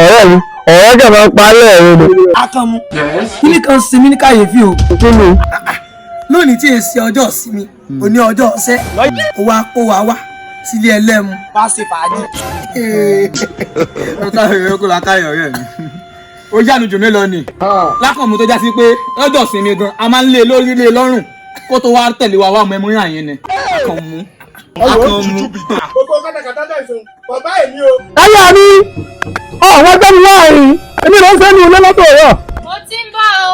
ọ̀rẹ́ mi ọ̀rẹ́ kẹ̀ máa ń palẹ̀ ẹ̀rọ ni. Akànmú kíní kan sinmi ní kàyéfì o. Lónìí tí èsì ọjọ́ ìsinmi òní ọjọ́ ọ̀sẹ̀ ó wá kó wa wá sílé ẹlẹ́mu bá ṣe fàájì. ọ̀tá ìrẹ́ kó lákàyọ̀ rẹ̀ mi ó yánu jù mí lọ ni Lákànmú tó já sí pé lọ́jọ́ ìsinmi gan a máa ń lé lórí lé lọ́rùn kó tó wá tẹ̀lé wa wá ọmọ ẹmú yàn yẹn ni Akànmú. gbogbo kátàkátà náà sùn bàbá èmi o. ayé mi wọ́n gbẹ́ mi láàrin èmi ló ń sẹ́nu ilé lọ́tọ̀ rẹ̀. mo ti ń bọ̀ o.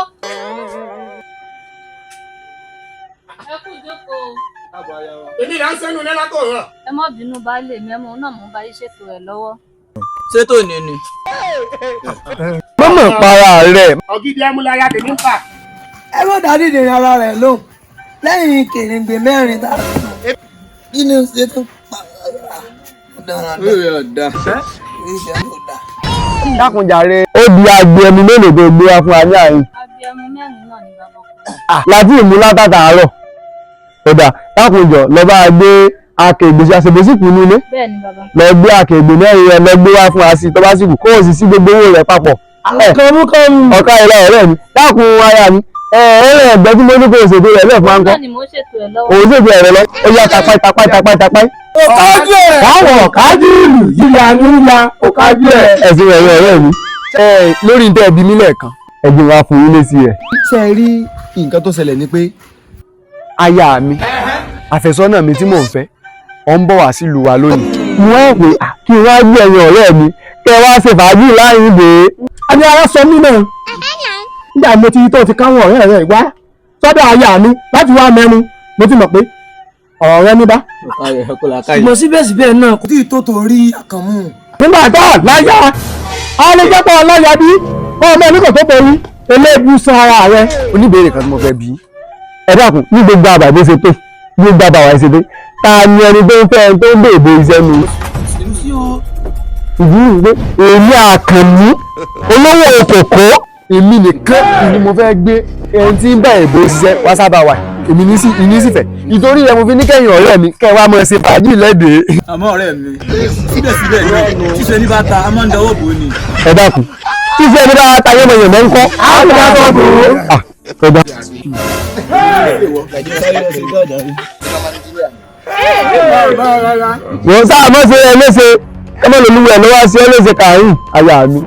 ẹ kú jókòó. èmi là ń sẹ́nu ilé látọ̀ rẹ̀. ẹ má bínú baálé mi ẹmu náà mo bá yín ṣètò ẹ lọ́wọ́. ṣètò ní ni. mọ́mọ́ para rẹ̀. ọ̀gídì ẹmúláyà tèmi ń fà. ẹ má dá dídì ara rẹ̀ lóhùn lẹ́yìn kèrèǹgbè mẹ́rin tá a fi hàn. kí ni ṣe tó pa ọ̀dà. dákunjàre ó di agbe ẹmu mélòó tó gbé wá fún wa ní àyín. abiyamọ mẹ́rin náà ni bàbá kọ. láti ìmú látàtà àárọ̀ ọ̀dà dákunjọ lọ bá a gbé akègbè ṣàṣebèsìkù ní ilé. bẹ́ẹ̀ni bàbá. lọ gbé akègbè mẹ́rin yẹn lọ gbé wá fún wa sí tó bá sì kù kó o sì sí gbogbo owó rẹ̀ papọ̀. ọ̀ka ìlà ọ̀rẹ́ mi dákun aya mi ẹ̀rẹ̀ ẹ̀gbẹ́ tí mo ní kó o ṣètò rẹ̀ lẹ́ẹ̀fún wa ń kọ́. náà ni mo ṣètò ẹ lọ́wọ́. òun ṣètò ẹ̀rọ lọ ó yá tapáì. káwọ̀ kájú ìlú yíya níyà ó kájú ẹ̀. ẹ̀sìn ẹ̀rọ ọ̀rẹ́ mi lórí ntẹ́ ẹbí mi lẹ́ẹ̀kan ẹ̀gbìn wa fún yín lésì rẹ̀. ṣé ẹ rí nǹkan tó ṣẹlẹ̀ ni pé aya mi àfẹ́sọ́nà mi tí mò ń fẹ́ ọ ń bọ̀ wá sílùú wa lónìí. mo wá pé kí n wá gbé ẹ̀yin ọ̀rẹ́ mi kẹ́ ẹ wá ṣe fàájì láàrin ìgbé. a ní ara sọ mí náà nígbà mo ti tó ti káwọn ọ̀rẹ́ rẹ̀ wá sọ́dọ̀ aya mi láti wá mẹ́nu mo ti mọ̀ pé ọ̀rọ̀ rẹ ní bá. ṣùgbọ́n síbẹ̀síbẹ̀ náà kò tí ì tó torí Àkànmú. nígbà tó láyà á lè jẹ́ pé ọlọ́yà bí ọmọ ẹni kò tó borí eléèbú san ara rẹ. oníbèrè kan tí mo fẹ́ bí ẹ dákun ní gbogbo àbàdé ṣe pé ní gbogbo àbàwà ṣe pé ta ni ẹni tó ń fẹ́ ẹni tó ń bèèrè iṣẹ́ mi. ìdí nìyí pé èmi Àkànmú olówó òkòkò èmi nìkan ni mo fẹ́ gbé ẹni tí ń bá èbó ṣiṣẹ́ wá sábà wà èmi ní sífẹ̀ ìtorí ẹ mo fi ní kẹ́yìn ọ̀rẹ́ mi kẹ́ wá mọ̀ ṣe fàájì lẹ́dẹ̀ẹ́. àmọ́ ọ̀rẹ́ mi síbẹ̀síbẹ̀ náà ṣíṣe ní bàtà a máa ń dọwọ́ bò ó ni. ẹ dákun ṣíṣe ní bá ta yẹn mọ̀ ń kọ́. àwọn ọmọ tó bò ó. ọ̀dà. wọ́n sáà mọ̀ ṣe ẹ léṣe ẹ mọ̀ lóluwẹ̀ ẹ̀ lọ́wọ́ sí ẹ léṣe kàáyìn àyà mi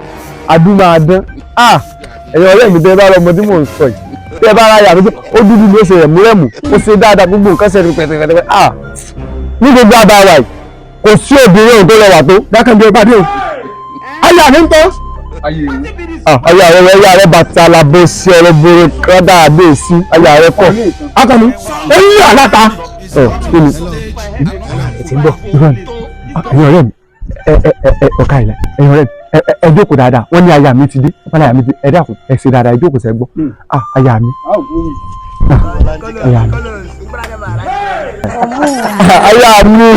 adúmáadán ẹ̀yin ọ̀rẹ́ mi tẹ́ bá lọ́mọ tí mò ń sọ yìí tẹ́ bá ara yà mí ó dúdú ló ṣe rẹ̀múrẹ̀mú ó ṣe dáadáa gbogbo nǹkan ṣe pẹ̀tẹ̀pẹ̀tẹ̀ ní gbogbo àbáwá yìí kò sí obìnrin òun tó lẹ́wà tó dákàndé ọba dé o ayé àmì ń tọ́ ayé ààrẹ rẹ ayé ààrẹ bàtà alábò sí ọ̀rọ̀ bòrò kọ́dà àbẹ sí ayé ààrẹ kọ́ Akànmú eyín àláta kí ni ètí ń bọ̀ ẹ̀yin ọ̀rẹ́ mi ọ̀ka ìlẹ̀ ẹ̀yin ọ̀rẹ́ mi ẹ jókòó dáadáa wọ́n ní aya mi ti dé wọ́n ní aya mi ti ẹ dákun ẹ ṣe dáadáa ẹ jókòó sẹ́ gbọ́ aya mi aya mi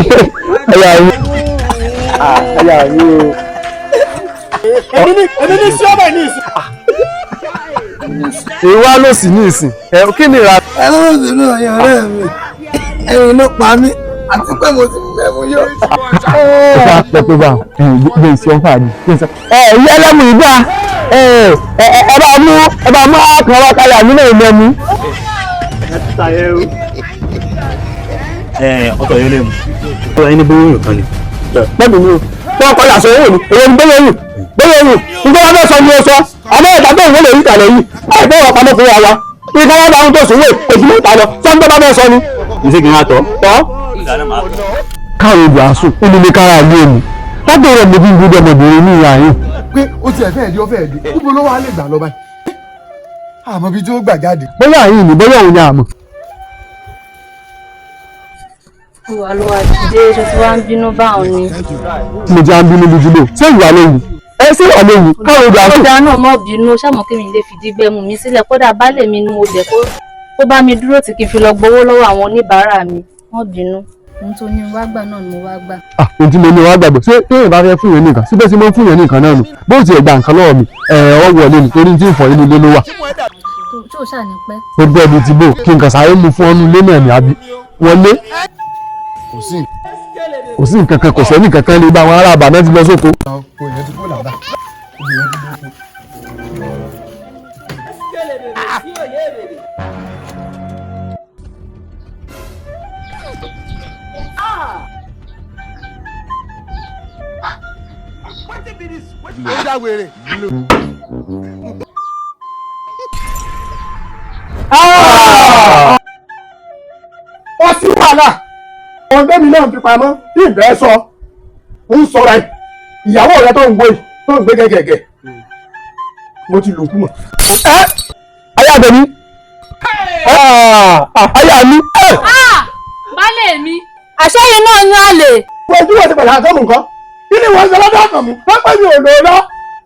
èmi ní sí ọbẹ̀ ní ìsìn. ìwà ló sì ní ìsìn kí ni ìra. ẹ lọ́wọ́ sí inú ẹ̀yin ọ̀rẹ́ mi ẹ̀yin ló pa mí àti pé mo ti fẹ́ mu yó. ó bá pẹpẹ bá gbé ìṣe ọfà ni ìyá ẹlẹ́mu ìgbà ẹ bá mú àkàn wá kalẹ̀ àmì náà ìmọ̀ mi. ọkọ̀ yẹn lè mú ọkọ̀ yẹn ní bóyá òyìn kan ni. lẹ́nu mi ò tó ọkọ̀ yà sọ owó mi èyí ni bóyá òyìn nígbà wọn bẹ sọ ní oṣù àmọ́ ìgbà tó ìwé lè rí ìtàlẹ̀ yìí láì bẹ́ẹ̀ wọ́n pamọ́ fún wa wa bí ká wọ́n bá ń tó sùn wé èsì mọ́ ìta lọ sọ́ńtọ́ bá bẹ́ẹ̀ sọ ni. ìṣe kì í máa tọ́. káwọn ìgbà sùn ó ní ní kára ilé mi láti rẹ̀ mo bí ń gbúdọ̀ ọmọbìnrin ní ìyá yìí. pé ó ti ẹ̀fẹ́ ẹ̀dí ọ̀fẹ́ ẹ̀dí níbo ló wà lè gbà lọ báyìí. àmọ́ ibi tí ó gbà jáde. bóyá àyìn ni bóyá òun ni àmọ́. ìwà ló wà dìde ṣe tí wàá ń bínú báwọn ni. mo jẹ́ à ń bínú lójúlò ṣé ìwà lóyún ẹ sí ìwà lóyún káwọn ìgbà sùn. kódà náà mọ̀ bínú ṣàmọ́ kí mi lè fìdí gbẹmú mi sílẹ̀ kódà baálé mi ni mo bẹ̀ kó bá mi dúró tí kì í fi lọ gbowó lọ́wọ́ àwọn oníbàárà mi mọ̀ bínú. ohun tó ní wá gbà náà ni mo wá gbà. ohun tí mo ní wá gbàgbọ́ ṣé téèyàn bá fẹ́ fún yẹn nìkan síbẹ̀ sí mo ń fún yẹn nìkan náà nù bó ti ẹ̀ gba nǹkan lọ́wọ́ mi ọ̀ wọlé nítorí tí ń fọ inú ilé ló wà. tí ò ṣáà ní pẹ́. gbogbo ẹ̀mí ti bò kí n kàn sáré mu fún ọ́nú ilé náà ní àbí wọlé kò sí nǹkan kan kò sẹ́ni kankan lè bá àwọn ará àbànà ti lọ sóko. kò yẹn ti kó làbá obì yẹn ti dóko. Ó sí wàhálà ohun tẹ́mi náà fi pamọ́ tí ìbẹ́ sọ ń sọra ẹ̀ ìyàwó rẹ tó ń gbé gẹ́gẹ́gẹ́ mo ti lòkú mọ̀. ayé àbẹ̀mí ayé àmì. baálé mi àṣẹyìn náà ní àlè. ojú wo ti pẹ̀lú àtọ́mù nǹkan kí ni wọ́n ń sọ lọ́dọ̀ àkànmú wọ́n pẹ́ mi ò lò ó lọ.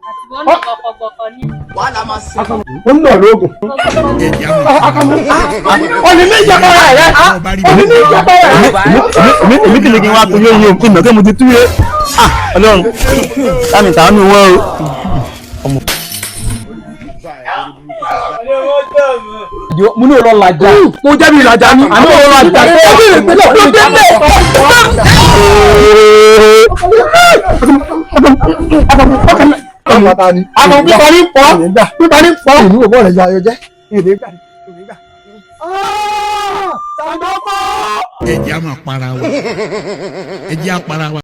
àtìwọ́n náà gbọ̀kọ̀gbọ̀kọ̀ ní. ó ń nà lóògùn. àkànmú òní ní ìjàpá rẹ̀ òní ní ìjàpá rẹ̀. èmi kìlì kí n wá kú yóò yín òkú ìnáwó mo ti túwé Ọlọ́run láti tàánú wọn o. mo ní o lọ lajà. mo jẹ́bi ìlàjà ni àní mo lọ àjà tó bí ìpínlẹ̀ tó délé. àmọ́ pípa ní pọ́ ìlú òbọ̀ rẹ̀ yà ayọ̀ jẹ́. ẹ jẹ́ á máa para wa ẹ jẹ́ á para wa.